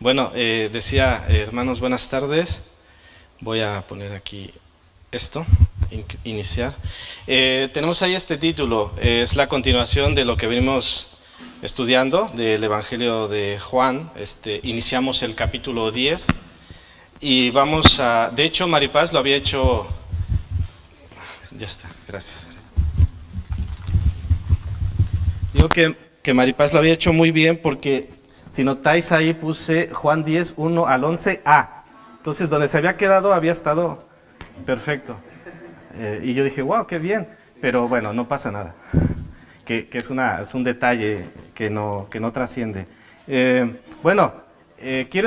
Bueno, decía, hermanos, buenas tardes. Voy a poner aquí esto, iniciar. Tenemos ahí este título, es la continuación de lo que venimos estudiando del Evangelio de Juan. Iniciamos el capítulo 10 y vamos a... De hecho, Maripaz lo había hecho... Ya está, gracias. Digo que Maripaz lo había hecho muy bien porque... Si notáis ahí puse Juan 10, 1 al 11a. Entonces donde se había quedado había estado perfecto. Y yo dije, wow, qué bien. Pero bueno, no pasa nada. Que es un detalle que no trasciende. Quiero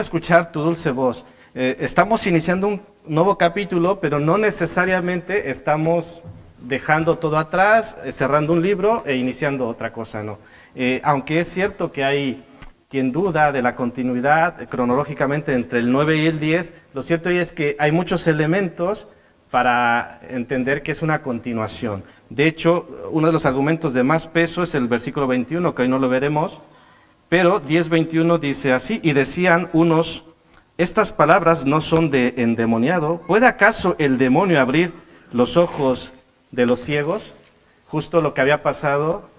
escuchar tu dulce voz. Estamos iniciando un nuevo capítulo, pero no necesariamente estamos dejando todo atrás, cerrando un libro e iniciando otra cosa, no. Aunque es cierto que hay... Quien duda de la continuidad cronológicamente entre el 9 y el 10, lo cierto es que hay muchos elementos para entender que es una continuación. De hecho, uno de los argumentos de más peso es el versículo 21, que hoy no lo veremos, pero 10:21 dice así: y decían unos, estas palabras no son de endemoniado, ¿puede acaso el demonio abrir los ojos de los ciegos? Justo lo que había pasado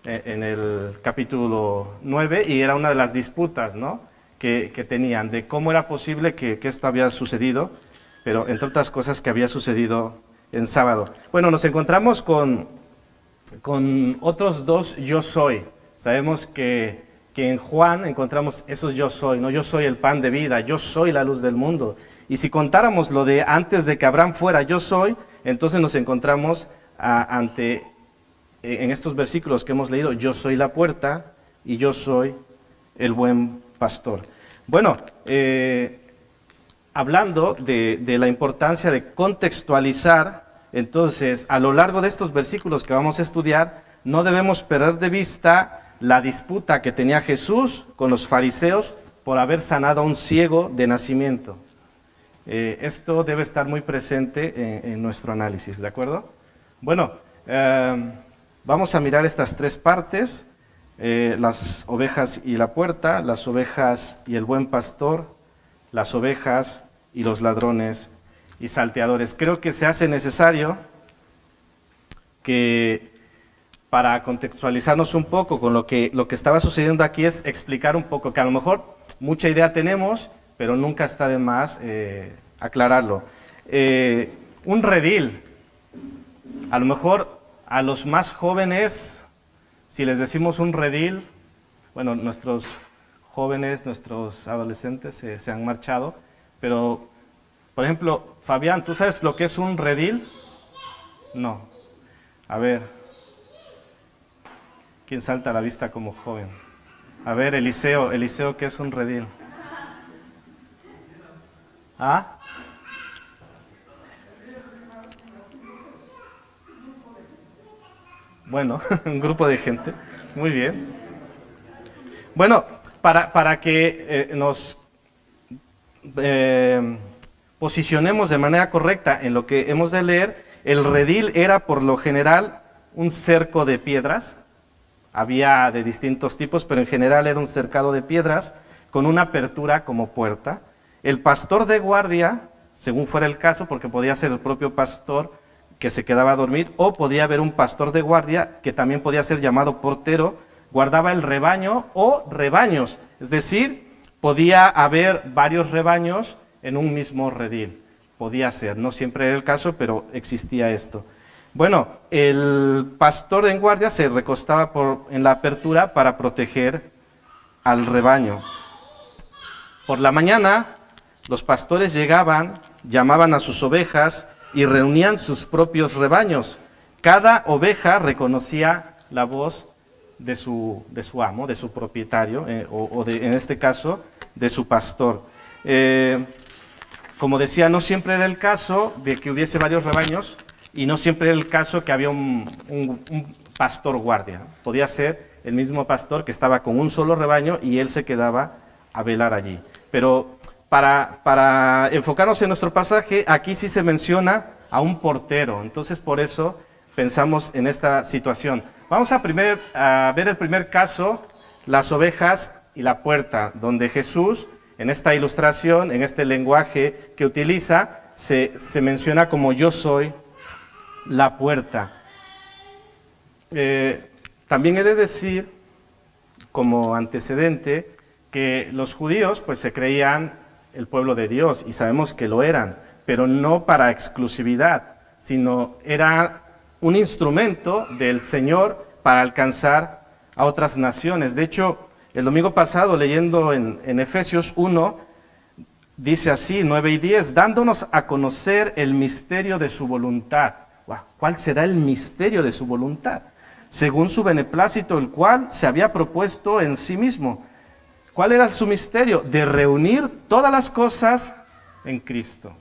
en el capítulo 9, y era una de las disputas, ¿no?, que tenían, de cómo era posible que esto había sucedido, pero entre otras cosas que había sucedido en sábado. Bueno, nos encontramos con otros dos yo soy. Sabemos que en Juan encontramos esos yo soy, ¿no? Yo soy el pan de vida, yo soy la luz del mundo. Y si contáramos lo de antes de que Abraham fuera yo soy, entonces nos encontramos en estos versículos que hemos leído, yo soy la puerta y yo soy el buen pastor. Bueno, hablando de la importancia de contextualizar, entonces a lo largo de estos versículos que vamos a estudiar, no debemos perder de vista la disputa que tenía Jesús con los fariseos por haber sanado a un ciego de nacimiento. Esto debe estar muy presente en nuestro análisis, ¿de acuerdo? Bueno, vamos a mirar estas tres partes, las ovejas y la puerta, las ovejas y el buen pastor, las ovejas y los ladrones y salteadores. Creo que se hace necesario que, para contextualizarnos un poco con lo que estaba sucediendo aquí, es explicar un poco, que a lo mejor mucha idea tenemos, pero nunca está de más aclararlo. Un redil, a lo mejor a los más jóvenes, si les decimos un redil, bueno, nuestros jóvenes, nuestros adolescentes se han marchado, pero, por ejemplo, Fabián, ¿tú sabes lo que es un redil? No. A ver, ¿quién salta a la vista como joven? A ver, Eliseo, ¿qué es un redil? ¿Ah? Bueno, un grupo de gente, muy bien. Bueno, para que nos posicionemos de manera correcta en lo que hemos de leer, el redil era por lo general un cerco de piedras. Había de distintos tipos, pero en general era un cercado de piedras con una apertura como puerta. El pastor de guardia, según fuera el caso, porque podía ser el propio pastor que se quedaba a dormir, o podía haber un pastor de guardia, que también podía ser llamado portero, guardaba el rebaño o rebaños, es decir, podía haber varios rebaños en un mismo redil, podía ser, no siempre era el caso, pero existía esto. Bueno, el pastor en guardia se recostaba en la apertura para proteger al rebaño. Por la mañana, los pastores llegaban, llamaban a sus ovejas y reunían sus propios rebaños. Cada oveja reconocía la voz de su amo, de su propietario, en este caso, de su pastor. Como decía, no siempre era el caso de que hubiese varios rebaños y no siempre era el caso que había un pastor guardia. Podía ser el mismo pastor que estaba con un solo rebaño y él se quedaba a velar allí. Pero para enfocarnos en nuestro pasaje, aquí sí se menciona a un portero, entonces por eso pensamos en esta situación. Vamos a ver el primer caso, las ovejas y la puerta, donde Jesús En esta ilustración, en este lenguaje que utiliza, se menciona como yo soy la puerta. También he de decir, como antecedente, que los judíos pues se creían el pueblo de Dios, y sabemos que lo eran, pero no para exclusividad, sino era un instrumento del Señor para alcanzar a otras naciones. De hecho, el domingo pasado, leyendo en Efesios 1, dice así, 9 y 10, dándonos a conocer el misterio de su voluntad. ¿Cuál será el misterio de su voluntad? Según su beneplácito, el cual se había propuesto en sí mismo. ¿Cuál era su misterio? De reunir todas las cosas en Cristo.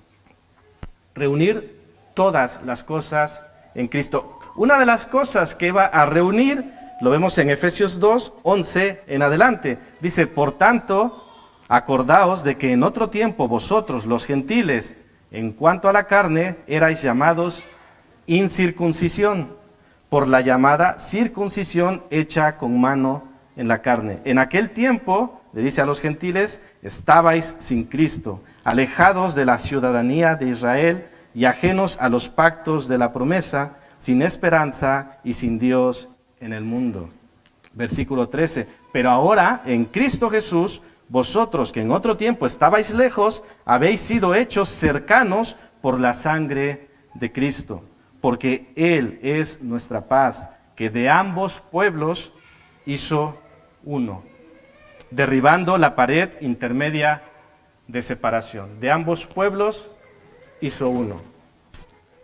Reunir todas las cosas en Cristo. Una de las cosas que iba a reunir, lo vemos en Efesios 2, 11 en adelante. Dice, por tanto, acordaos de que en otro tiempo vosotros, los gentiles, en cuanto a la carne, erais llamados incircuncisión, por la llamada circuncisión hecha con mano en la carne. En aquel tiempo, le dice a los gentiles, estabais sin Cristo, alejados de la ciudadanía de Israel y ajenos a los pactos de la promesa, sin esperanza y sin Dios en el mundo. Versículo 13, pero ahora en Cristo Jesús, vosotros que en otro tiempo estabais lejos, habéis sido hechos cercanos por la sangre de Cristo, porque Él es nuestra paz, que de ambos pueblos hizo uno, derribando la pared intermedia de separación. De ambos pueblos hizo uno.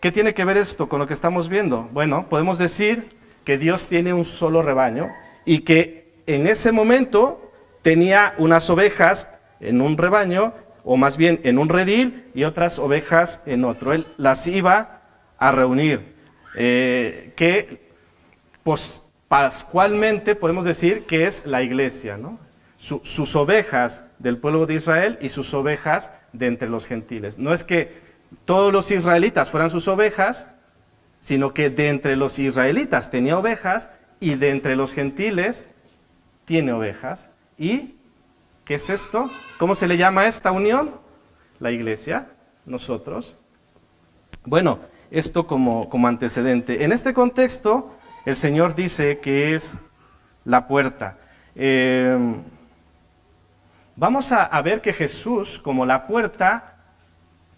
¿Qué tiene que ver esto con lo que estamos viendo? Bueno, podemos decir que Dios tiene un solo rebaño y que en ese momento tenía unas ovejas en un rebaño, o más bien en un redil, y otras ovejas en otro. Él las iba a reunir, que pascualmente podemos decir que es la iglesia, ¿no? Sus ovejas del pueblo de Israel y sus ovejas de entre los gentiles. No es que todos los israelitas fueran sus ovejas, sino que de entre los israelitas tenía ovejas y de entre los gentiles tiene ovejas. ¿Y qué es esto? ¿Cómo se le llama a esta unión? La iglesia, nosotros. Bueno, esto como antecedente. En este contexto, el Señor dice que es la puerta. Vamos a ver que Jesús, como la puerta,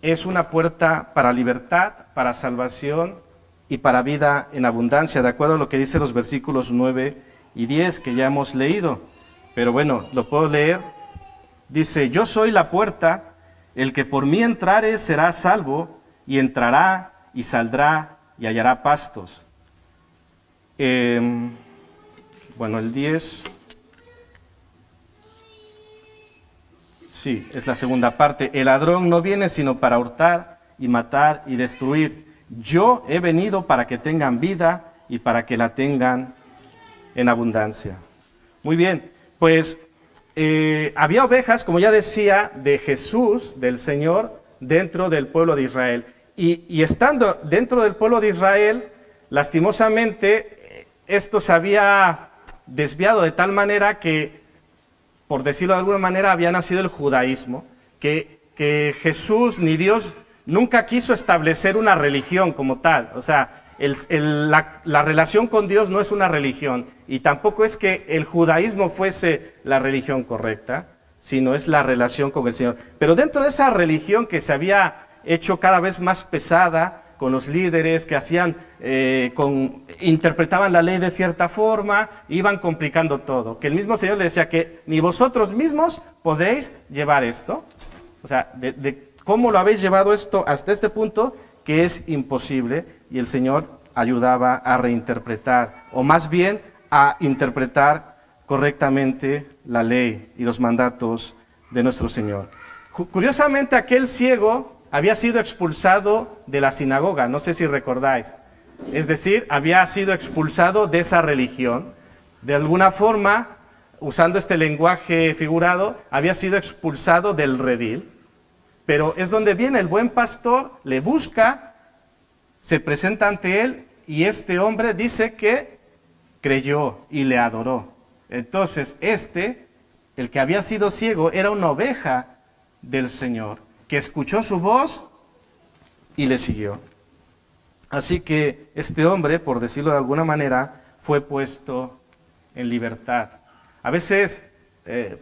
es una puerta para libertad, para salvación y para vida en abundancia, de acuerdo a lo que dicen los versículos 9 y 10 que ya hemos leído. Pero bueno, lo puedo leer. Dice, yo soy la puerta, el que por mí entrare será salvo, y entrará y saldrá y hallará pastos. Bueno, el 10... Sí, es la segunda parte. El ladrón no viene sino para hurtar y matar y destruir. Yo he venido para que tengan vida y para que la tengan en abundancia. Muy bien, pues había ovejas, como ya decía, de Jesús, del Señor, dentro del pueblo de Israel. Y estando dentro del pueblo de Israel, lastimosamente, esto se había desviado de tal manera que, por decirlo de alguna manera, había nacido el judaísmo, que Jesús ni Dios nunca quiso establecer una religión como tal. O sea, la relación con Dios no es una religión, y tampoco es que el judaísmo fuese la religión correcta, sino es la relación con el Señor. Pero dentro de esa religión que se había hecho cada vez más pesada, con los líderes que hacían, interpretaban la ley de cierta forma, iban complicando todo. Que el mismo Señor le decía que ni vosotros mismos podéis llevar esto. O sea, de cómo lo habéis llevado esto hasta este punto, que es imposible, y el Señor ayudaba a reinterpretar, o más bien a interpretar correctamente la ley y los mandatos de nuestro Señor. Curiosamente, aquel ciego había sido expulsado de la sinagoga, no sé si recordáis. Es decir, había sido expulsado de esa religión. De alguna forma, usando este lenguaje figurado, había sido expulsado del redil. Pero es donde viene el buen pastor, le busca, se presenta ante él, y este hombre dice que creyó y le adoró. Entonces, El que había sido ciego era una oveja del Señor, que escuchó su voz y le siguió. Así que este hombre, por decirlo de alguna manera, fue puesto en libertad. A veces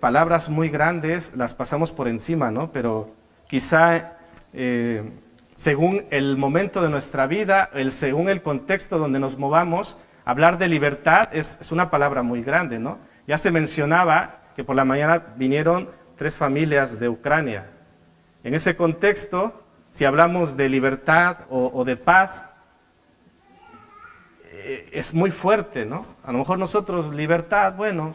palabras muy grandes las pasamos por encima, ¿no? Pero quizá según el momento de nuestra vida, según el contexto donde nos movamos, hablar de libertad es una palabra muy grande, ¿no? Ya se mencionaba que por la mañana vinieron 3 familias de Ucrania. En ese contexto, si hablamos de libertad o de paz, es muy fuerte, ¿no? A lo mejor nosotros libertad, bueno,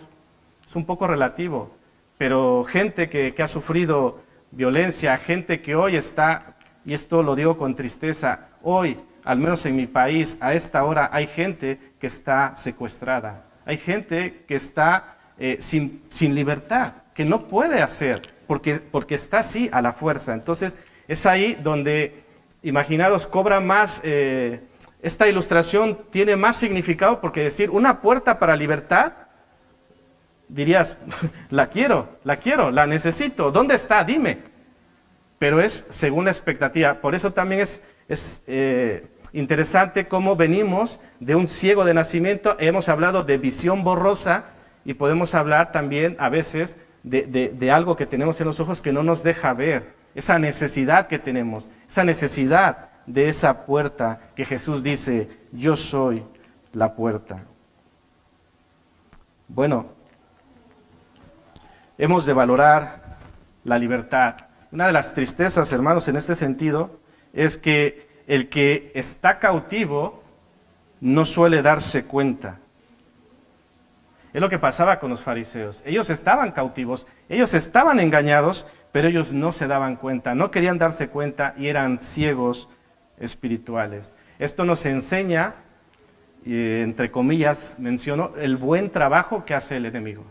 es un poco relativo, pero gente que ha sufrido violencia, gente que hoy está, y esto lo digo con tristeza, hoy, al menos en mi país, a esta hora hay gente que está secuestrada, hay gente que está sin libertad, que no puede hacer, porque está así a la fuerza. Entonces, es ahí donde, imaginaros, cobra más, esta ilustración tiene más significado, porque decir una puerta para libertad, dirías, la quiero, la necesito, ¿dónde está? Dime. Pero es según la expectativa. Por eso también es interesante cómo venimos de un ciego de nacimiento. Hemos hablado de visión borrosa y podemos hablar también a veces de algo que tenemos en los ojos que no nos deja ver. Esa necesidad que tenemos, esa necesidad de esa puerta que Jesús dice, yo soy la puerta. Bueno, hemos de valorar la libertad. Una de las tristezas, hermanos, en este sentido, es que el que está cautivo no suele darse cuenta. Es lo que pasaba con los fariseos. Ellos estaban cautivos, ellos estaban engañados, pero ellos no se daban cuenta, no querían darse cuenta y eran ciegos espirituales. Esto nos enseña, entre comillas, menciono, el buen trabajo que hace el enemigo.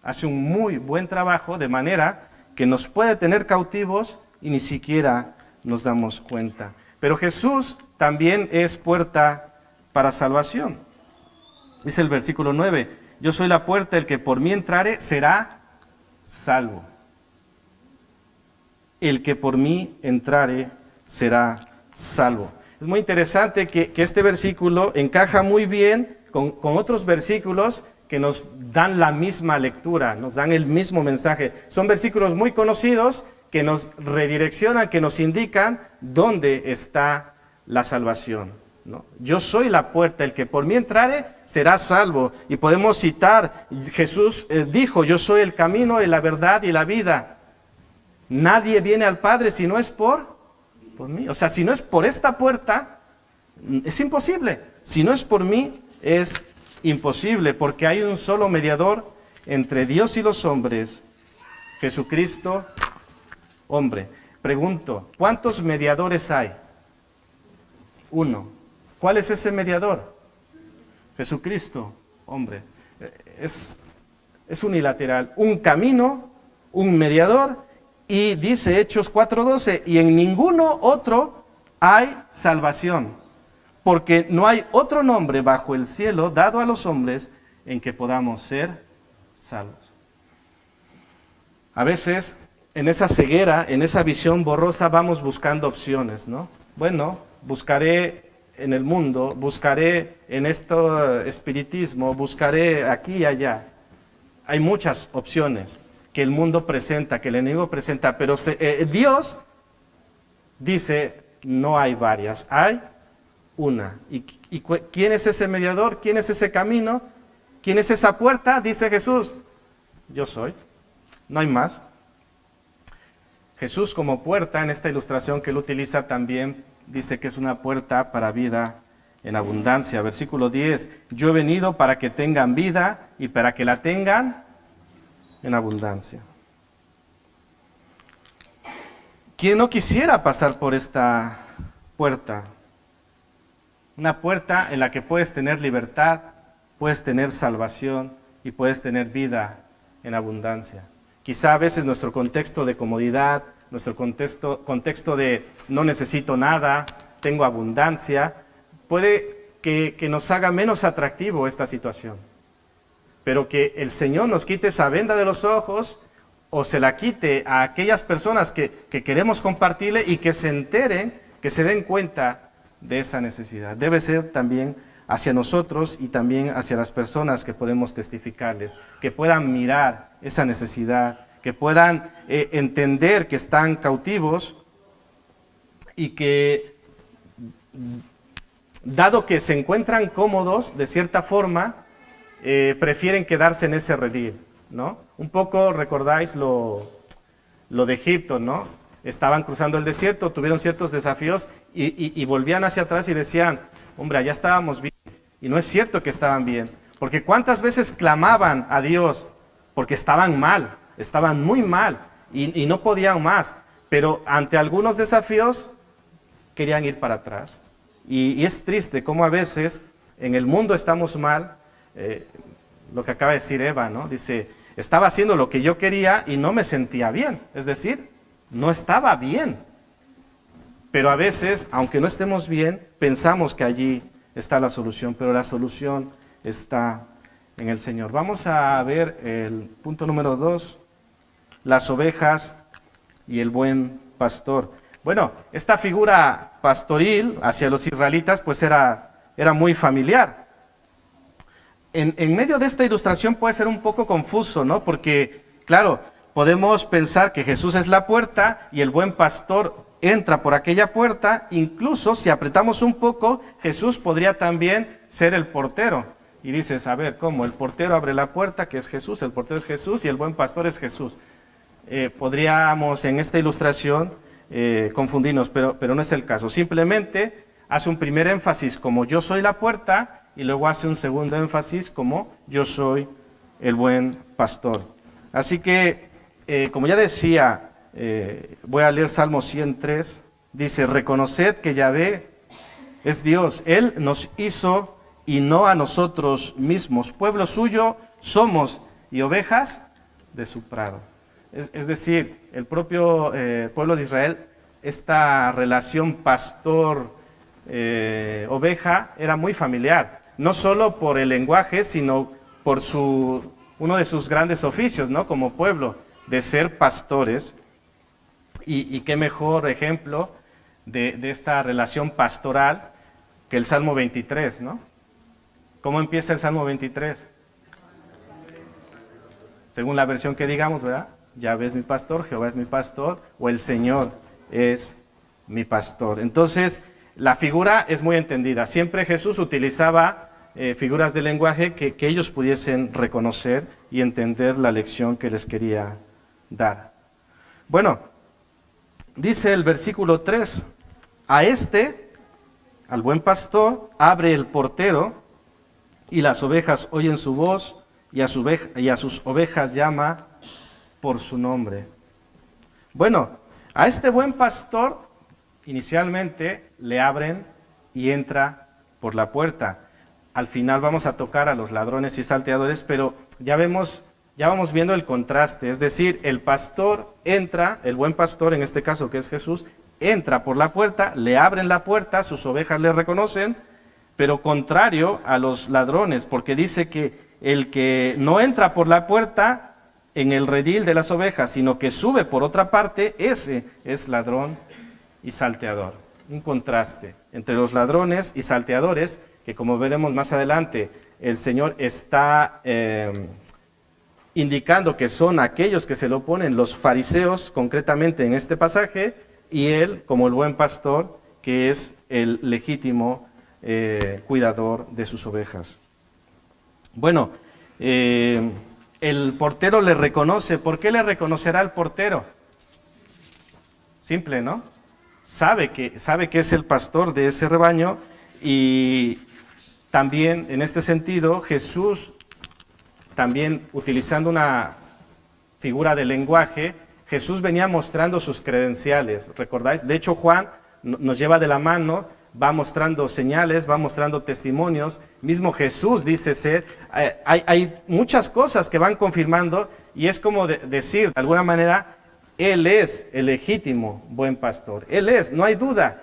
Hace un muy buen trabajo de manera que nos puede tener cautivos y ni siquiera nos damos cuenta. Pero Jesús también es puerta para salvación. Dice el versículo 9, yo soy la puerta, el que por mí entrare será salvo. El que por mí entrare será salvo. Es muy interesante que este versículo encaja muy bien con otros versículos que nos dan la misma lectura, nos dan el mismo mensaje. Son versículos muy conocidos que nos redireccionan, que nos indican dónde está la salvación, ¿no? Yo soy la puerta, el que por mí entrare será salvo. Y podemos citar, Jesús dijo, yo soy el camino, la verdad y la vida. Nadie viene al Padre si no es por mí. O sea, si no es por esta puerta, es imposible. Si no es por mí, es imposible, porque hay un solo mediador entre Dios y los hombres, Jesucristo, hombre. Pregunto, ¿cuántos mediadores hay? Uno. ¿Cuál es ese mediador? Jesucristo, hombre. Es unilateral. Un camino, un mediador, y dice Hechos 4:12, y en ninguno otro hay salvación, porque no hay otro nombre bajo el cielo dado a los hombres en que podamos ser salvos. A veces, en esa ceguera, en esa visión borrosa, vamos buscando opciones, ¿no? Bueno, buscaré en el mundo, buscaré en espiritismo, buscaré aquí y allá. Hay muchas opciones que el mundo presenta, que el enemigo presenta, pero Dios dice, no hay varias, hay una. ¿Y quién es ese mediador? ¿Quién es ese camino? ¿Quién es esa puerta? Dice Jesús, yo soy, no hay más. Jesús como puerta, en esta ilustración que él utiliza también, dice que es una puerta para vida en abundancia. Versículo 10, yo he venido para que tengan vida y para que la tengan en abundancia. ¿Quién no quisiera pasar por esta puerta? Una puerta en la que puedes tener libertad, puedes tener salvación y puedes tener vida en abundancia. Quizá a veces nuestro contexto de comodidad, nuestro contexto de no necesito nada, tengo abundancia, puede que nos haga menos atractivo esta situación. pero que el Señor nos quite esa venda de los ojos o se la quite a aquellas personas que queremos compartirle y que se enteren, que se den cuenta de esa necesidad. Debe ser también hacia nosotros y también hacia las personas que podemos testificarles, que puedan mirar esa necesidad, que puedan entender que están cautivos y que, dado que se encuentran cómodos de cierta forma, prefieren quedarse en ese redil, ¿no? Un poco recordáis lo de Egipto, ¿no? Estaban cruzando el desierto, tuvieron ciertos desafíos y volvían hacia atrás y decían, hombre, allá estábamos bien. Y no es cierto que estaban bien, porque cuántas veces clamaban a Dios porque estaban mal, estaban muy mal y no podían más, pero ante algunos desafíos querían ir para atrás. Y es triste cómo a veces en el mundo estamos mal, lo que acaba de decir Eva, ¿no? Dice, estaba haciendo lo que yo quería y no me sentía bien, es decir, no estaba bien. Pero a veces, aunque no estemos bien, pensamos que allí está la solución, pero la solución está en el Señor. Vamos a ver el punto número 2, las ovejas y el buen pastor. Bueno, esta figura pastoril hacia los israelitas pues era muy familiar. En medio de esta ilustración puede ser un poco confuso, ¿no? Porque, claro, podemos pensar que Jesús es la puerta y el buen pastor entra por aquella puerta. Incluso si apretamos un poco, Jesús podría también ser el portero. Y dices, a ver, ¿cómo? El portero abre la puerta, que es Jesús, el portero es Jesús y el buen pastor es Jesús. Podríamos en esta ilustración confundirnos, pero no es el caso. Simplemente hace un primer énfasis como yo soy la puerta y luego hace un segundo énfasis como yo soy el buen pastor. Así que, como ya decía, voy a leer Salmo 103, dice, reconoced que Yahvé es Dios, Él nos hizo y no a nosotros mismos, pueblo suyo somos y ovejas de su prado. Es decir, el propio pueblo de Israel, esta relación pastor-oveja era muy familiar, no solo por el lenguaje, sino por uno de sus grandes oficios, ¿no? Como pueblo, de ser pastores. Y qué mejor ejemplo de esta relación pastoral que el Salmo 23, ¿no? ¿Cómo empieza el Salmo 23? Según la versión que digamos, ¿verdad? Yahvé es mi pastor, Jehová es mi pastor, o el Señor es mi pastor. Entonces, la figura es muy entendida. Siempre Jesús utilizaba figuras de lenguaje que ellos pudiesen reconocer y entender la lección que les quería dar. Bueno, dice el versículo 3, al buen pastor, abre el portero y las ovejas oyen su voz y a sus ovejas llama por su nombre. Bueno, a este buen pastor inicialmente le abren y entra por la puerta. Al final vamos a tocar a los ladrones y salteadores, pero ya vamos viendo el contraste, es decir, el pastor entra, el buen pastor, en este caso que es Jesús, entra por la puerta, le abren la puerta, sus ovejas le reconocen, pero contrario a los ladrones, porque dice que el que no entra por la puerta en el redil de las ovejas, sino que sube por otra parte, ese es ladrón y salteador. Un contraste entre los ladrones y salteadores, que como veremos más adelante, el Señor está indicando que son aquellos que se le oponen, los fariseos concretamente en este pasaje, y él como el buen pastor, que es el legítimo cuidador de sus ovejas. Bueno, el portero le reconoce. ¿Por qué le reconocerá el portero? Simple, ¿no? Sabe que es el pastor de ese rebaño, y también en este sentido Jesús, también utilizando una figura de lenguaje, Jesús venía mostrando sus credenciales, ¿recordáis? De hecho, Juan nos lleva de la mano, va mostrando señales, va mostrando testimonios. Mismo Jesús dice ser, hay muchas cosas que van confirmando, y es como decir, de alguna manera, Él es el legítimo buen pastor. Él es, no hay duda.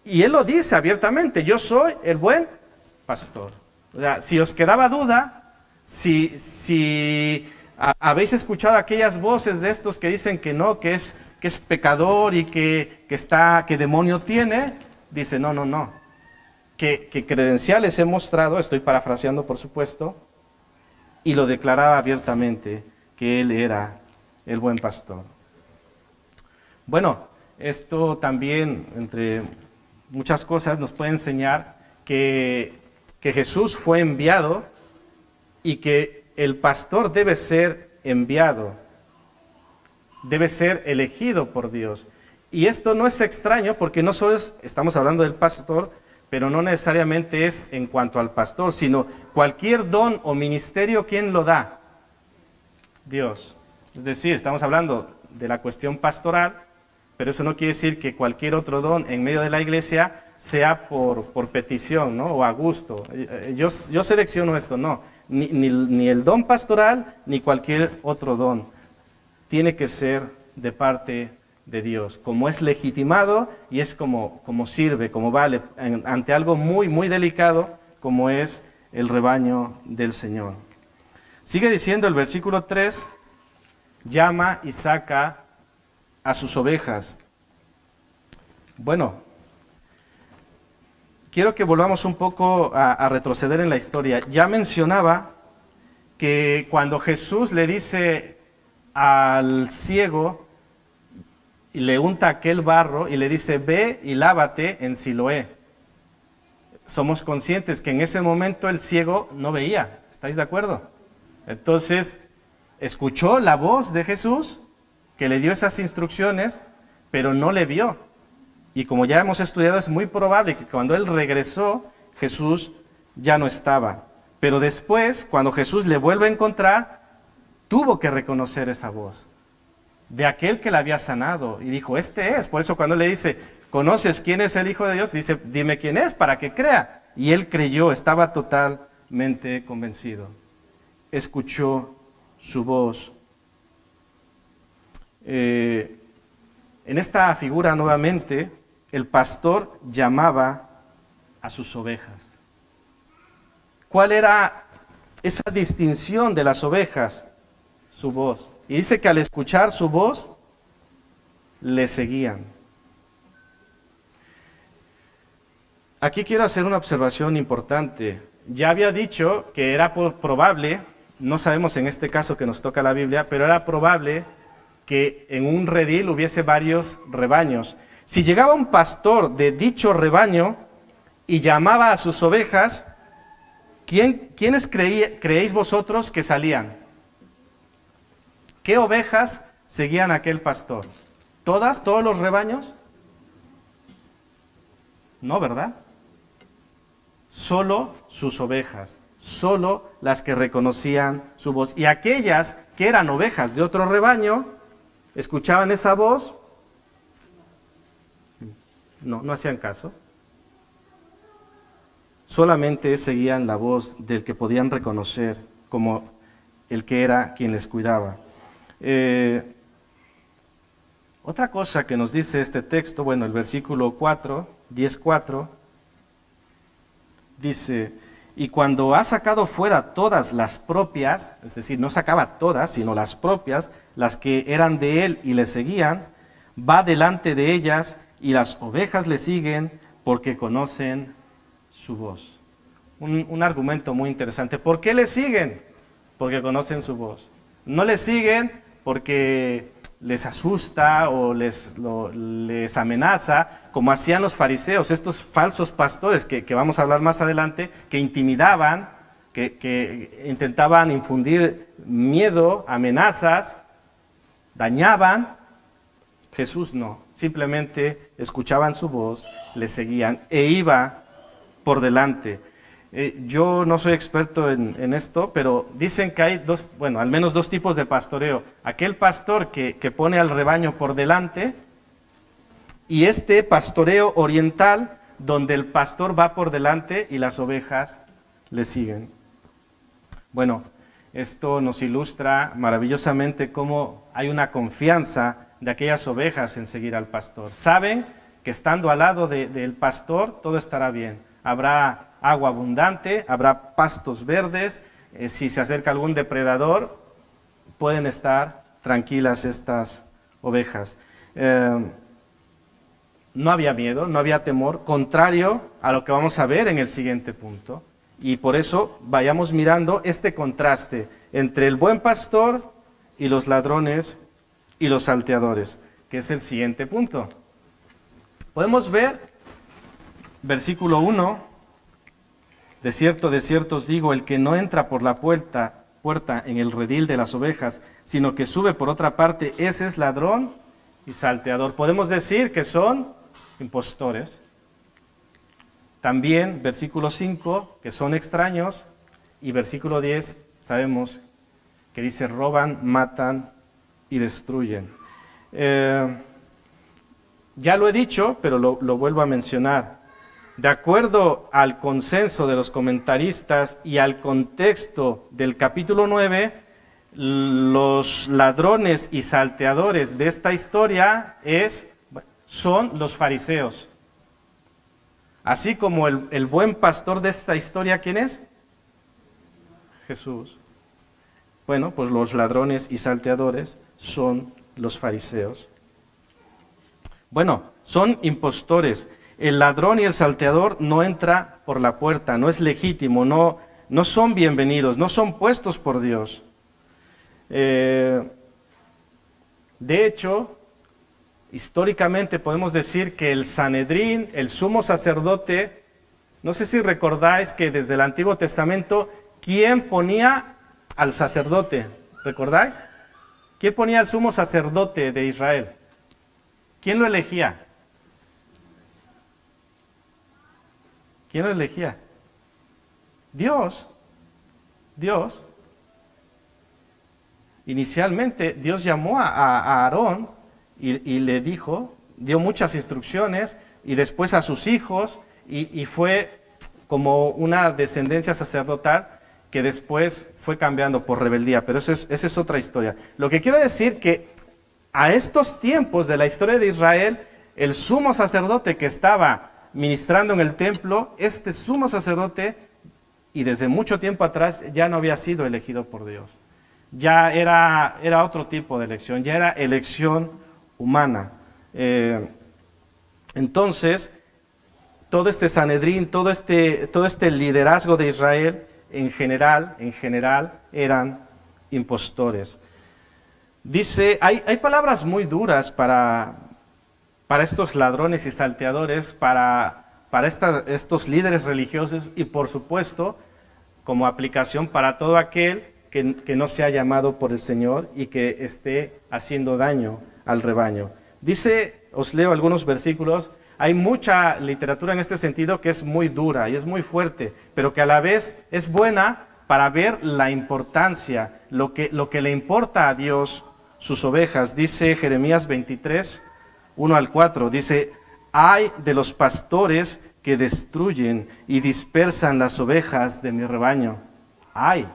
Y Él lo dice abiertamente, yo soy el buen pastor. O sea, si os quedaba duda, Si habéis escuchado aquellas voces de estos que dicen que no, que es pecador y que demonio tiene, dice, no. Que credenciales he mostrado, estoy parafraseando por supuesto, y lo declaraba abiertamente que él era el buen pastor. Bueno, esto también, entre muchas cosas, nos puede enseñar que Jesús fue enviado y que el pastor debe ser enviado, debe ser elegido por Dios. Y esto no es extraño porque no solo estamos hablando del pastor, pero no necesariamente es en cuanto al pastor, sino cualquier don o ministerio, ¿quién lo da? Dios. Es decir, estamos hablando de la cuestión pastoral, pero eso no quiere decir que cualquier otro don en medio de la iglesia sea por petición, ¿no? O a gusto. Yo selecciono esto, no. Ni el don pastoral, ni cualquier otro don. Tiene que ser de parte de Dios, como es legitimado y es como sirve, como vale, ante algo muy, muy delicado, como es el rebaño del Señor. Sigue diciendo el versículo 3, llama y saca a sus ovejas. Bueno, quiero que volvamos un poco a retroceder en la historia. Ya mencionaba que cuando Jesús le dice al ciego, y le unta aquel barro y le dice, ve y lávate en Siloé. Somos conscientes que en ese momento el ciego no veía, ¿estáis de acuerdo? Entonces, escuchó la voz de Jesús, que le dio esas instrucciones, pero no le vio. Y como ya hemos estudiado, es muy probable que cuando él regresó, Jesús ya no estaba. Pero después, cuando Jesús le vuelve a encontrar, tuvo que reconocer esa voz de aquel que la había sanado. Y dijo, este es. Por eso cuando le dice, ¿conoces quién es el Hijo de Dios? Dice, dime quién es para que crea. Y él creyó, estaba totalmente convencido. Escuchó su voz. En esta figura nuevamente, el pastor llamaba a sus ovejas. ¿Cuál era esa distinción de las ovejas? Su voz. Y dice que al escuchar su voz, le seguían. Aquí quiero hacer una observación importante. Ya había dicho que era probable, no sabemos en este caso que nos toca la Biblia, pero era probable que en un redil hubiese varios rebaños. Si llegaba un pastor de dicho rebaño y llamaba a sus ovejas, ¿quiénes creéis vosotros que salían? ¿Qué ovejas seguían a aquel pastor? ¿Todas? ¿Todos los rebaños? No, ¿verdad? Solo sus ovejas, solo las que reconocían su voz. Y aquellas que eran ovejas de otro rebaño, escuchaban esa voz, no hacían caso. Solamente seguían la voz del que podían reconocer como el que era quien les cuidaba. Otra cosa que nos dice este texto, bueno, el versículo 4, 10:4, dice, y cuando ha sacado fuera todas las propias, es decir, no sacaba todas, sino las propias, las que eran de él y le seguían, va delante de ellas y las ovejas le siguen porque conocen su voz. Un argumento muy interesante. ¿Por qué le siguen? Porque conocen su voz. No le siguen porque les asusta o les amenaza, como hacían los fariseos, estos falsos pastores que vamos a hablar más adelante, que intimidaban, que intentaban infundir miedo, amenazas, dañaban. Jesús no, simplemente escuchaban su voz, le seguían e iba por delante. Yo no soy experto en esto, pero dicen que hay al menos dos tipos de pastoreo. Aquel pastor que pone al rebaño por delante y este pastoreo oriental donde el pastor va por delante y las ovejas le siguen. Bueno, esto nos ilustra maravillosamente cómo hay una confianza de aquellas ovejas en seguir al pastor. Saben que estando al lado del pastor todo estará bien. Habrá agua abundante, habrá pastos verdes si se acerca algún depredador, pueden estar tranquilas estas ovejas. No había miedo, no había temor, contrario a lo que vamos a ver en el siguiente punto. Y por eso vayamos mirando este contraste entre el buen pastor y los ladrones y los salteadores, que es el siguiente punto. Podemos ver, versículo 1, de cierto os digo, el que no entra por la puerta en el redil de las ovejas, sino que sube por otra parte, ese es ladrón y salteador. Podemos decir que son impostores. También, versículo 5, que son extraños, y versículo 10, sabemos que dice, roban, matan y destruyen. Ya lo he dicho, pero lo vuelvo a mencionar. De acuerdo al consenso de los comentaristas y al contexto del capítulo 9, los ladrones y salteadores de esta historia son los fariseos. Así como el buen pastor de esta historia, ¿quién es? Jesús. Bueno, pues los ladrones y salteadores son los fariseos. Bueno, son impostores. El ladrón y el salteador no entra por la puerta, no es legítimo, no son bienvenidos, no son puestos por Dios. De hecho, históricamente podemos decir que el Sanedrín, el sumo sacerdote, no sé si recordáis que desde el Antiguo Testamento, ¿quién ponía al sacerdote? ¿Recordáis? ¿Quién ponía al sumo sacerdote de Israel? ¿Quién lo elegía? ¿Quién lo elegía? Dios. Dios. Inicialmente Dios llamó a Aarón y le dijo, dio muchas instrucciones, y después a sus hijos, y fue como una descendencia sacerdotal que después fue cambiando por rebeldía, pero esa es otra historia. Lo que quiero decir que a estos tiempos de la historia de Israel, el sumo sacerdote que estaba ministrando en el templo, este sumo sacerdote, y desde mucho tiempo atrás, ya no había sido elegido por Dios. Ya era otro tipo de elección, ya era elección humana. Entonces, todo este Sanedrín, todo este liderazgo de Israel, en general, eran impostores. Dice, hay palabras muy duras para estos ladrones y salteadores, para estos líderes religiosos y por supuesto como aplicación para todo aquel que no sea llamado por el Señor y que esté haciendo daño al rebaño. Dice, os leo algunos versículos, hay mucha literatura en este sentido que es muy dura y es muy fuerte, pero que a la vez es buena para ver la importancia, lo que le importa a Dios sus ovejas. Dice Jeremías 23, 1 al 4, dice, ay de los pastores que destruyen y dispersan las ovejas de mi rebaño. Ay,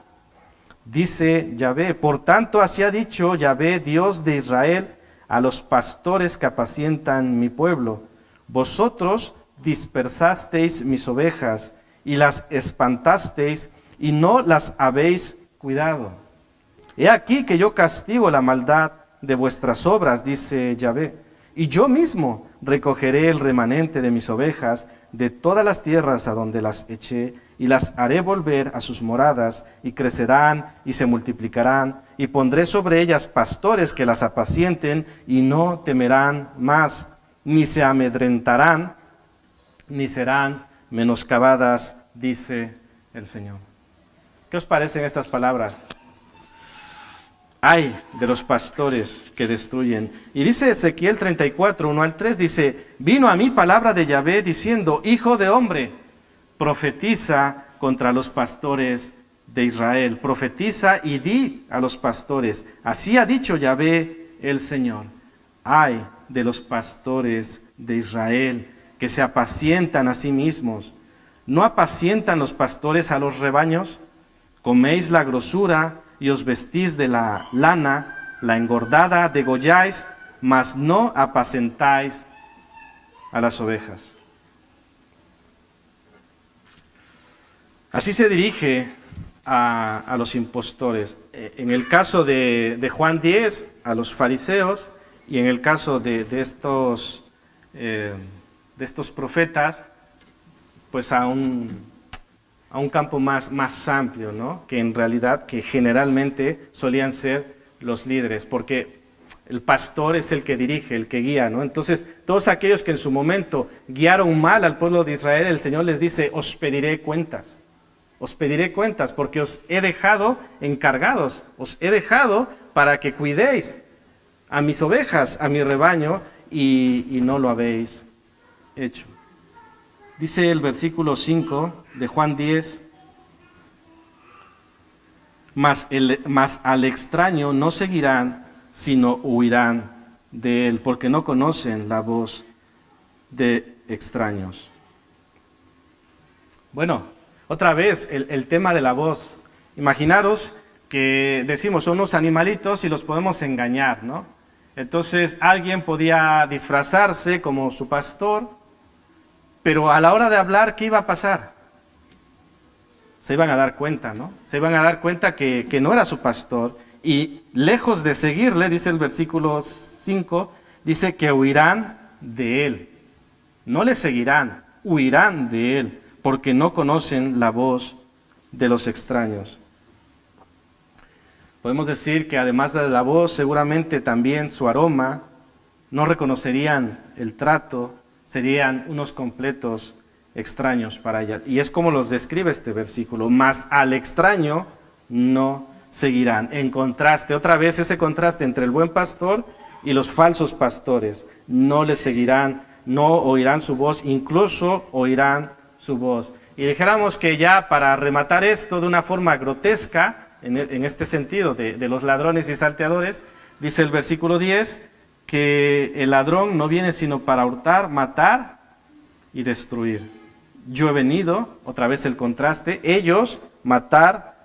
dice Yahvé, por tanto así ha dicho Yahvé, Dios de Israel, a los pastores que apacientan mi pueblo. Vosotros dispersasteis mis ovejas y las espantasteis y no las habéis cuidado. He aquí que yo castigo la maldad de vuestras obras, dice Yahvé, y yo mismo recogeré el remanente de mis ovejas de todas las tierras a donde las eché, y las haré volver a sus moradas, y crecerán y se multiplicarán, y pondré sobre ellas pastores que las apacienten, y no temerán más, ni se amedrentarán, ni serán menoscabadas, dice el Señor. ¿Qué os parecen estas palabras? Ay de los pastores que destruyen. Y dice Ezequiel 34, 1 al 3, dice, vino a mí palabra de Yahvé diciendo, hijo de hombre, profetiza contra los pastores de Israel. Profetiza y di a los pastores, así ha dicho Yahvé el Señor. Ay de los pastores de Israel que se apacientan a sí mismos. ¿No apacientan los pastores a los rebaños? Coméis la grosura y os vestís de la lana, la engordada degolláis, mas no apacentáis a las ovejas. Así se dirige a los impostores. En el caso de Juan 10, a los fariseos, y en el caso de estos profetas, pues a un campo más amplio, ¿no? Que en realidad, que generalmente solían ser los líderes, porque el pastor es el que dirige, el que guía, ¿no? Entonces, todos aquellos que en su momento guiaron mal al pueblo de Israel, el Señor les dice: os pediré cuentas porque os he dejado encargados, os he dejado para que cuidéis a mis ovejas, a mi rebaño, y no lo habéis hecho. Dice el versículo 5 de Juan 10, mas al extraño no seguirán, sino huirán de él, porque no conocen la voz de extraños. Bueno, otra vez el tema de la voz. Imaginaros que decimos, son unos animalitos y los podemos engañar, ¿no? Entonces alguien podía disfrazarse como su pastor, pero a la hora de hablar, ¿qué iba a pasar? Se iban a dar cuenta, ¿no? Se iban a dar cuenta que no era su pastor, y lejos de seguirle, dice el versículo 5, dice que huirán de él. No le seguirán, huirán de él, porque no conocen la voz de los extraños. Podemos decir que además de la voz, seguramente también su aroma, no reconocerían el trato, serían unos completos extraños para ella. Y es como los describe este versículo: mas al extraño no seguirán. En contraste, otra vez ese contraste entre el buen pastor y los falsos pastores. No le seguirán, no oirán su voz, incluso oirán su voz. Y dijéramos que ya para rematar esto de una forma grotesca, en este sentido de los ladrones y salteadores, dice el versículo 10 que el ladrón no viene sino para hurtar, matar y destruir. Yo he venido, otra vez el contraste, ellos matar,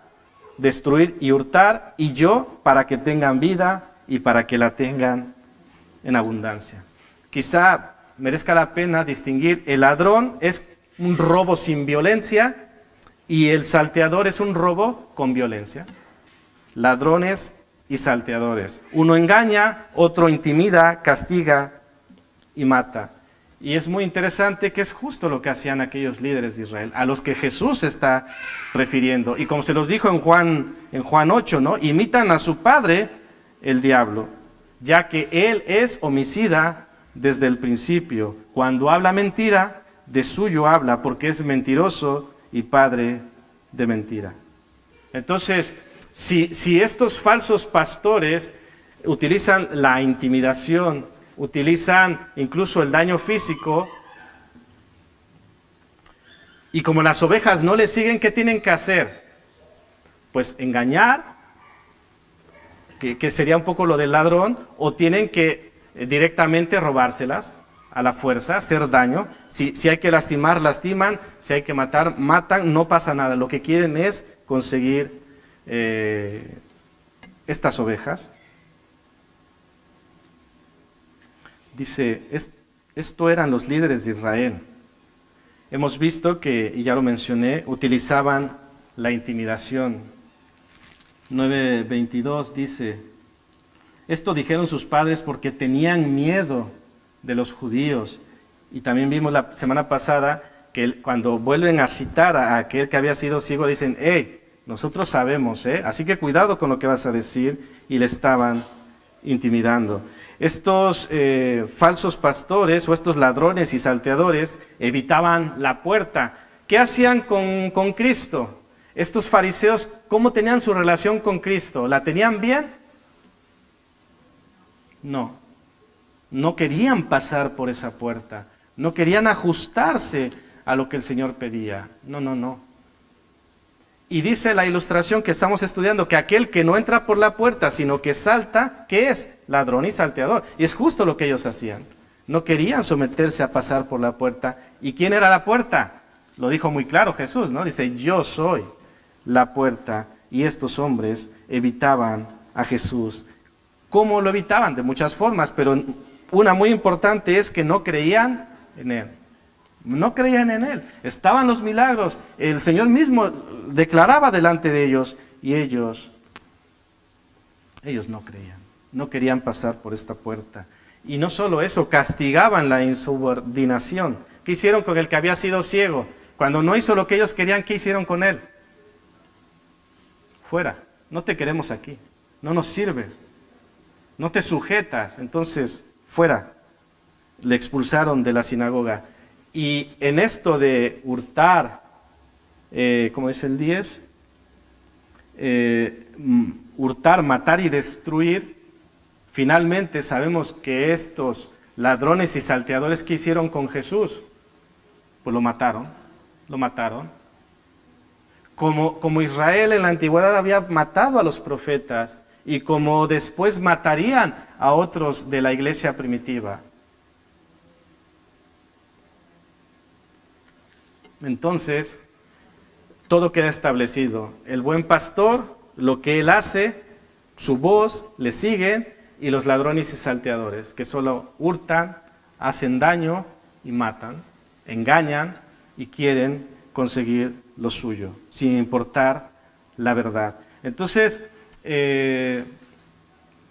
destruir y hurtar, y yo para que tengan vida y para que la tengan en abundancia. Quizá merezca la pena distinguir: el ladrón es un robo sin violencia y el salteador es un robo con violencia. Ladrones y salteadores. Uno engaña, otro intimida, castiga y mata. Y es muy interesante que es justo lo que hacían aquellos líderes de Israel, a los que Jesús se está refiriendo. Y como se los dijo en Juan 8, ¿no? Imitan a su padre, el diablo, ya que él es homicida desde el principio. Cuando habla mentira, de suyo habla, porque es mentiroso y padre de mentira. Entonces, si estos falsos pastores utilizan la intimidación, utilizan incluso el daño físico, y como las ovejas no le siguen, ¿qué tienen que hacer? Pues engañar, que sería un poco lo del ladrón, o tienen que directamente robárselas a la fuerza, hacer daño. Si hay que lastimar, lastiman; si hay que matar, matan. No pasa nada. Lo que quieren es conseguir estas ovejas. Dice, esto eran los líderes de Israel. Hemos visto que, y ya lo mencioné, utilizaban la intimidación. 9:22 dice: esto dijeron sus padres porque tenían miedo de los judíos. Y también vimos la semana pasada que cuando vuelven a citar a aquel que había sido ciego, dicen: hey, nosotros sabemos, así que cuidado con lo que vas a decir. Y le estaban intimidando. Estos falsos pastores o estos ladrones y salteadores evitaban la puerta. ¿Qué hacían con Cristo? Estos fariseos, ¿cómo tenían su relación con Cristo? ¿La tenían bien? No querían pasar por esa puerta, no querían ajustarse a lo que el Señor pedía. No. Y dice la ilustración que estamos estudiando que aquel que no entra por la puerta, sino que salta, ¿qué es? Ladrón y salteador. Y es justo lo que ellos hacían. No querían someterse a pasar por la puerta. ¿Y quién era la puerta? Lo dijo muy claro Jesús, ¿no? Dice: yo soy la puerta. Y estos hombres evitaban a Jesús. ¿Cómo lo evitaban? De muchas formas, pero una muy importante es que no creían en Él. No creían en Él. Estaban los milagros. El Señor mismo declaraba delante de ellos y ellos no creían. No querían pasar por esta puerta. Y no solo eso, castigaban la insubordinación. ¿Qué hicieron con el que había sido ciego? Cuando no hizo lo que ellos querían, ¿qué hicieron con él? Fuera. No te queremos aquí. No nos sirves. No te sujetas. Entonces, fuera. Le expulsaron de la sinagoga. Y en esto de hurtar, como dice el 10, hurtar, matar y destruir, finalmente sabemos que estos ladrones y salteadores, ¿qué hicieron con Jesús? Pues lo mataron. Como Israel en la antigüedad había matado a los profetas y como después matarían a otros de la iglesia primitiva. Entonces, todo queda establecido. El buen pastor, lo que él hace, su voz, le siguen, y los ladrones y salteadores, que solo hurtan, hacen daño y matan, engañan y quieren conseguir lo suyo, sin importar la verdad. Entonces,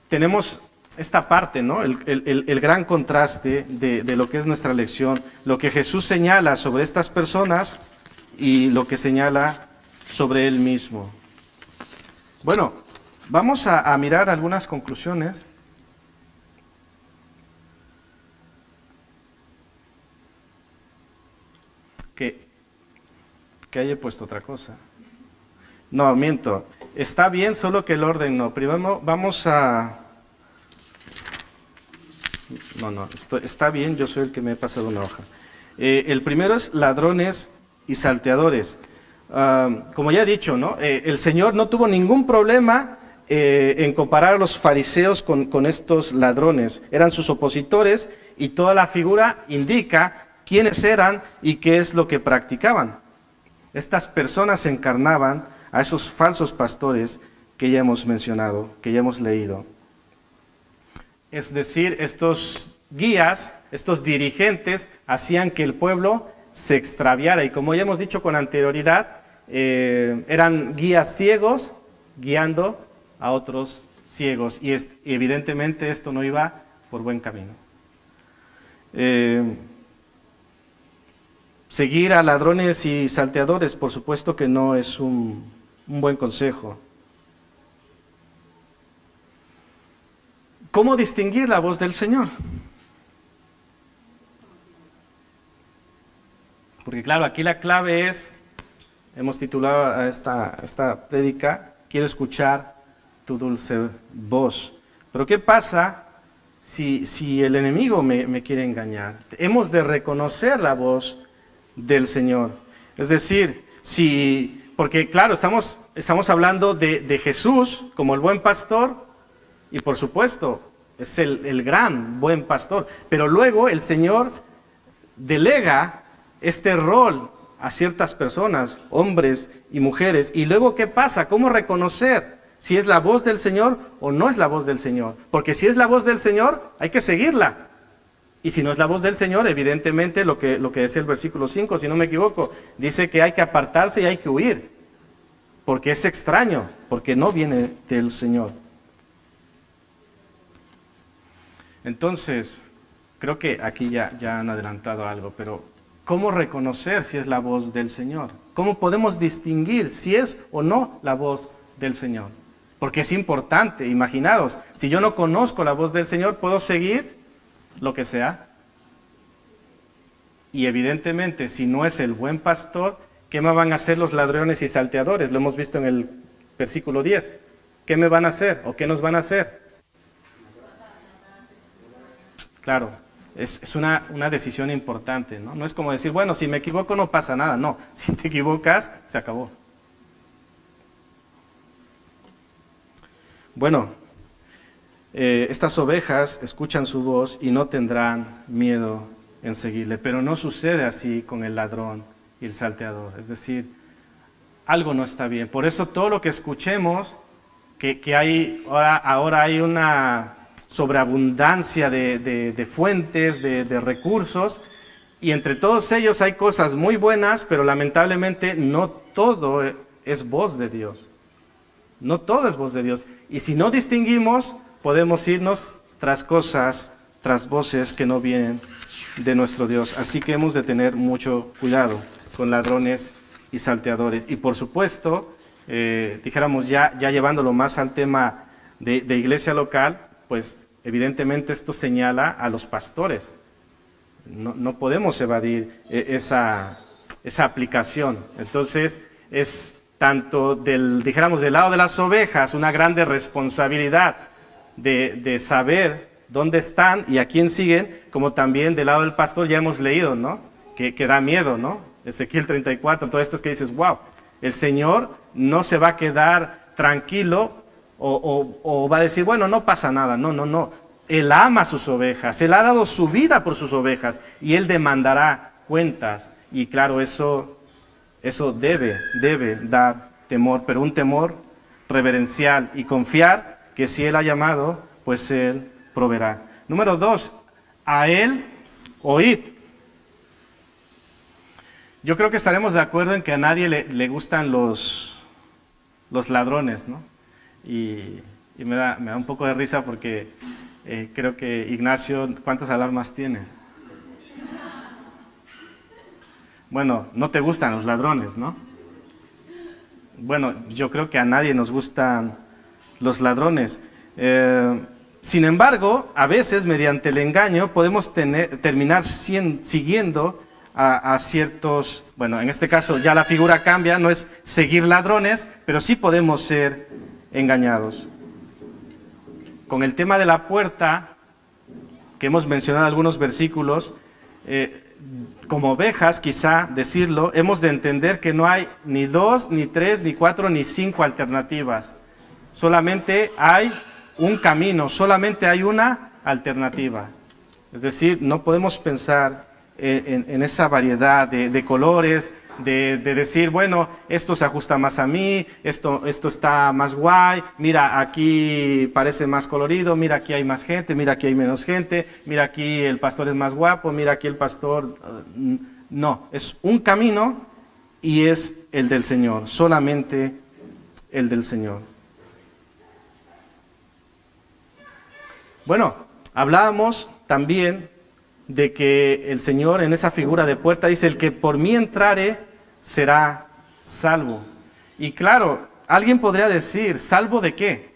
tenemos esta parte, ¿no? El gran contraste de lo que es nuestra lección, lo que Jesús señala sobre estas personas y lo que señala sobre Él mismo. Bueno, vamos a mirar algunas conclusiones. Que haya puesto otra cosa. No, miento. Está bien, solo que el orden no. Primero vamos a... No, está bien, yo soy el que me he pasado una hoja. El primero es ladrones y salteadores. Como ya he dicho, ¿no? El Señor no tuvo ningún problema en comparar a los fariseos con estos ladrones. Eran sus opositores y toda la figura indica quiénes eran y qué es lo que practicaban. Estas personas encarnaban a esos falsos pastores que ya hemos mencionado, que ya hemos leído. Es decir, estos guías, estos dirigentes, hacían que el pueblo se extraviara. Y como ya hemos dicho con anterioridad, eran guías ciegos guiando a otros ciegos. Y evidentemente esto no iba por buen camino. Seguir a ladrones y salteadores, por supuesto que no es un buen consejo. ¿Cómo distinguir la voz del Señor? Porque claro, aquí la clave es, hemos titulado a esta prédica, quiero escuchar tu dulce voz. Pero ¿qué pasa si el enemigo me quiere engañar? Hemos de reconocer la voz del Señor. Es decir, porque claro, estamos hablando de Jesús como el buen pastor, y por supuesto, es el gran buen pastor. Pero luego el Señor delega este rol a ciertas personas, hombres y mujeres. Y luego, ¿qué pasa? ¿Cómo reconocer si es la voz del Señor o no es la voz del Señor? Porque si es la voz del Señor, hay que seguirla. Y si no es la voz del Señor, evidentemente lo que decía el versículo 5, si no me equivoco, dice que hay que apartarse y hay que huir. Porque es extraño, porque no viene del Señor. Entonces, creo que aquí ya han adelantado algo, pero ¿cómo reconocer si es la voz del Señor? ¿Cómo podemos distinguir si es o no la voz del Señor? Porque es importante, imaginaros, si yo no conozco la voz del Señor, puedo seguir lo que sea. Y evidentemente, si no es el buen pastor, ¿qué me van a hacer los ladrones y salteadores? Lo hemos visto en el versículo 10. ¿Qué me van a hacer o qué nos van a hacer? Claro, es una decisión importante, ¿no? No es como decir, bueno, si me equivoco no pasa nada. No, si te equivocas, se acabó. Bueno, estas ovejas escuchan su voz y no tendrán miedo en seguirle, pero no sucede así con el ladrón y el salteador. Es decir, algo no está bien. Por eso todo lo que escuchemos, que hay ahora hay una sobreabundancia de fuentes, de recursos, Y entre todos ellos hay cosas muy buenas, pero lamentablemente no todo es voz de Dios. No todo es voz de Dios. Y si no distinguimos, podemos irnos tras cosas, tras voces que no vienen de nuestro Dios. Así que hemos de tener mucho cuidado con ladrones y salteadores. Y por supuesto, dijéramos ya llevándolo más al tema de iglesia local, pues evidentemente esto señala a los pastores. No podemos evadir esa aplicación. Entonces es tanto dijéramos del lado de las ovejas una grande responsabilidad de saber dónde están y a quién siguen, como también del lado del pastor ya hemos leído, ¿no? Que da miedo, ¿no? Ezequiel 34, todo esto es que dices, wow, el Señor no se va a quedar tranquilo o va a decir, bueno, no pasa nada, no. Él ama a sus ovejas, Él ha dado su vida por sus ovejas y Él demandará cuentas. Y claro, eso debe dar temor, pero un temor reverencial y confiar que si Él ha llamado, pues Él proveerá. Número 2, a Él oíd. Yo creo que estaremos de acuerdo en que a nadie le gustan los ladrones, ¿no? Y me da un poco de risa porque creo que Ignacio, ¿cuántas alarmas tienes? Bueno, no te gustan los ladrones, ¿no? Bueno, yo creo que a nadie nos gustan los ladrones. Sin embargo, a veces mediante el engaño podemos terminar siguiendo a ciertos, bueno, en este caso ya la figura cambia, no es seguir ladrones, pero sí podemos ser engañados. Con el tema de la puerta, que hemos mencionado algunos versículos, como ovejas, quizá decirlo, hemos de entender que no hay ni 2, ni 3, ni 4, ni 5 alternativas. Solamente hay un camino, solamente hay una alternativa. Es decir, no podemos pensar en esa variedad de colores, de decir, bueno, esto se ajusta más a mí, esto está más guay, mira, aquí parece más colorido, mira, aquí hay más gente, mira, aquí hay menos gente, mira, aquí el pastor es más guapo, mira, aquí el pastor... No, es un camino y es el del Señor, solamente el del Señor. Bueno, hablábamos también de que el Señor en esa figura de puerta dice, el que por mí entrare será salvo. Y claro, alguien podría decir, ¿salvo de qué?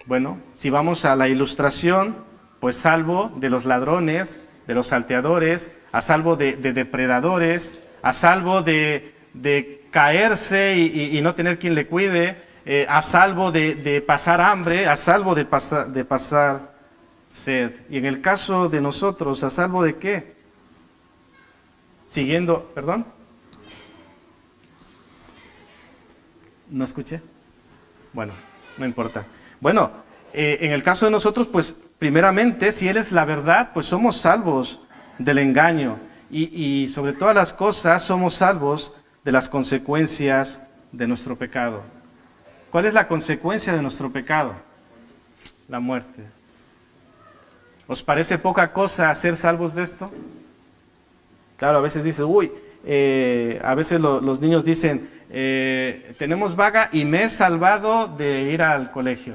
Bueno, si vamos a la ilustración, pues salvo de los ladrones, de los salteadores, a salvo de depredadores, a salvo de caerse y no tener quien le cuide, a salvo de pasar hambre, a salvo de pasar sed. Y en el caso de nosotros, ¿a salvo de qué? Siguiendo, ¿perdón? ¿No escuché? Bueno, no importa. Bueno, en el caso de nosotros, pues primeramente, si Él es la verdad, pues somos salvos del engaño. Y sobre todas las cosas, somos salvos de las consecuencias de nuestro pecado. ¿Cuál es la consecuencia de nuestro pecado? La muerte. ¿Os parece poca cosa ser salvos de esto? Claro, a veces dices, a veces los niños dicen, tenemos vaga y me he salvado de ir al colegio.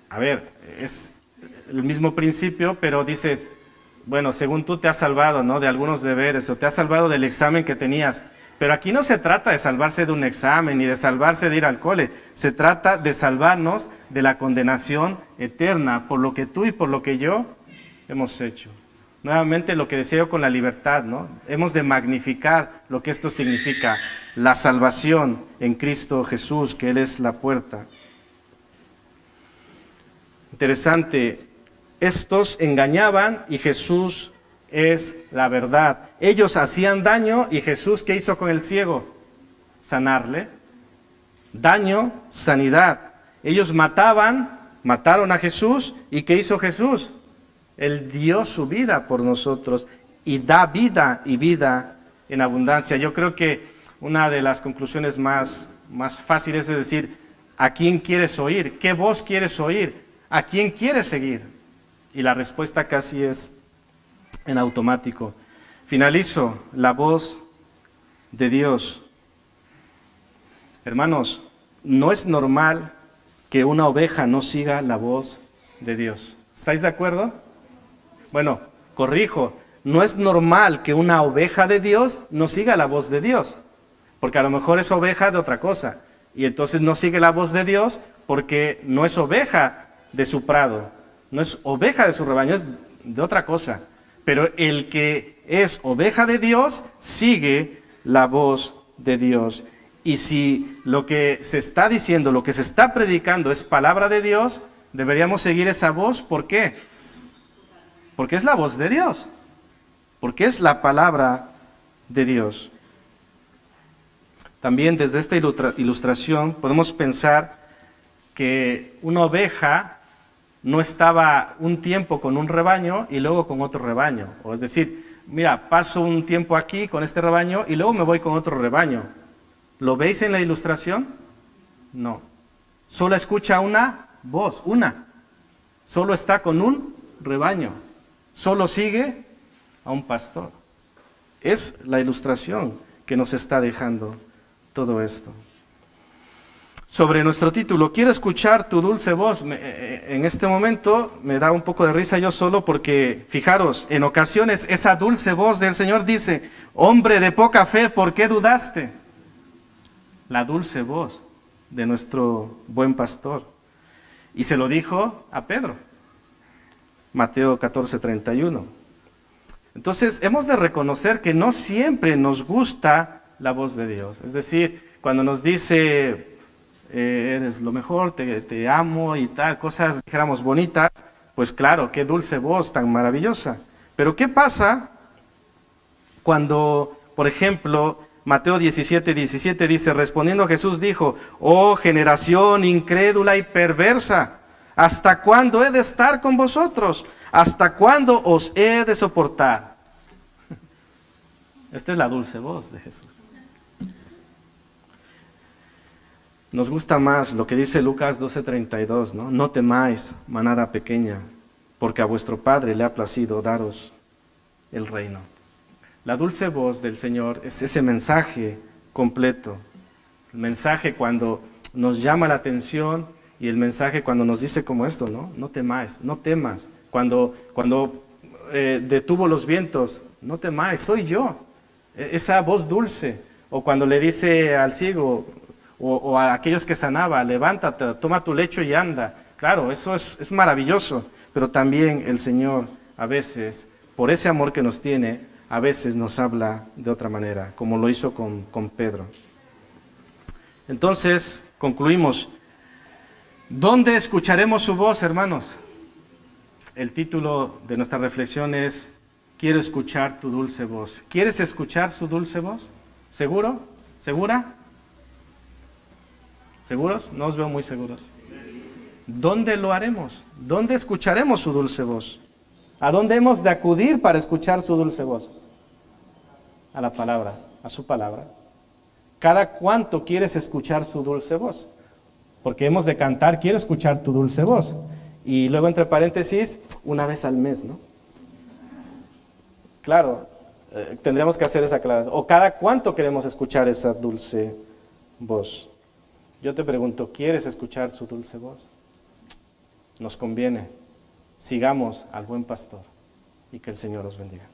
A ver, es el mismo principio, pero dices, bueno, según tú te has salvado, ¿no? De algunos deberes, o te has salvado del examen que tenías. Pero aquí no se trata de salvarse de un examen, ni de salvarse de ir al cole. Se trata de salvarnos de la condenación eterna, por lo que tú y por lo que yo hemos hecho. Nuevamente lo que decía yo con la libertad, ¿no? Hemos de magnificar lo que esto significa, la salvación en Cristo Jesús, que Él es la puerta. Interesante, estos engañaban y Jesús es la verdad. Ellos hacían daño y Jesús, ¿qué hizo con el ciego? Sanarle. Daño, sanidad. Ellos mataron a Jesús y ¿qué hizo Jesús? Él dio su vida por nosotros y da vida y vida en abundancia. Yo creo que una de las conclusiones más fáciles es decir, ¿a quién quieres oír? ¿Qué voz quieres oír? ¿A quién quieres seguir? Y la respuesta casi es en automático. Finalizo, la voz de Dios. Hermanos, no es normal que una oveja no siga la voz de Dios. ¿Estáis de acuerdo? Bueno, corrijo, no es normal que una oveja de Dios no siga la voz de Dios, porque a lo mejor es oveja de otra cosa, y entonces no sigue la voz de Dios porque no es oveja de su prado, no es oveja de su rebaño, es de otra cosa. Pero el que es oveja de Dios sigue la voz de Dios. Y si lo que se está diciendo, lo que se está predicando es palabra de Dios, deberíamos seguir esa voz. ¿Por qué? Porque es la voz de Dios, porque es la palabra de Dios. También desde esta ilustración podemos pensar que una oveja no estaba un tiempo con un rebaño y luego con otro rebaño. O es decir, mira, paso un tiempo aquí con este rebaño y luego me voy con otro rebaño. ¿Lo veis en la ilustración? No. Solo escucha una voz, una. Solo está con un rebaño. Solo sigue a un pastor. Es la ilustración que nos está dejando todo esto. Sobre nuestro título, quiero escuchar tu dulce voz. En este momento me da un poco de risa yo solo porque, fijaros, en ocasiones esa dulce voz del Señor dice, hombre de poca fe, ¿por qué dudaste? La dulce voz de nuestro buen pastor. Y se lo dijo a Pedro. Mateo 14:31. Entonces, hemos de reconocer que no siempre nos gusta la voz de Dios. Es decir, cuando nos dice, eres lo mejor, te amo y tal, cosas, dijéramos, bonitas, pues claro, qué dulce voz tan maravillosa. Pero ¿qué pasa cuando, por ejemplo, Mateo 17:17 dice, respondiendo Jesús dijo, oh generación incrédula y perversa, ¿hasta cuándo he de estar con vosotros? ¿Hasta cuándo os he de soportar? Esta es la dulce voz de Jesús. Nos gusta más lo que dice Lucas 12:32, ¿no? No temáis, manada pequeña, porque a vuestro Padre le ha placido daros el reino. La dulce voz del Señor es ese mensaje completo. El mensaje cuando nos llama la atención y el mensaje cuando nos dice como esto, ¿no? No temáis, no temas. Cuando detuvo los vientos, no temáis, soy yo. Esa voz dulce. O cuando le dice al ciego o a aquellos que sanaba, levántate, toma tu lecho y anda. Claro, eso es maravilloso. Pero también el Señor a veces, por ese amor que nos tiene, a veces nos habla de otra manera, como lo hizo con Pedro. Entonces, concluimos. ¿Dónde escucharemos su voz, hermanos? El título de nuestra reflexión es, quiero escuchar tu dulce voz. ¿Quieres escuchar su dulce voz? ¿Seguro? ¿Segura? ¿Seguros? No os veo muy seguros. ¿Dónde lo haremos? ¿Dónde escucharemos su dulce voz? ¿A dónde hemos de acudir para escuchar su dulce voz? A la palabra, a su palabra. ¿Cada cuánto quieres escuchar su dulce voz? Porque hemos de cantar, quiero escuchar tu dulce voz. Y luego entre paréntesis, una vez al mes, ¿no? Claro, tendríamos que hacer esa aclaración. O cada cuánto queremos escuchar esa dulce voz. Yo te pregunto, ¿quieres escuchar su dulce voz? Nos conviene. Sigamos al buen pastor y que el Señor os bendiga.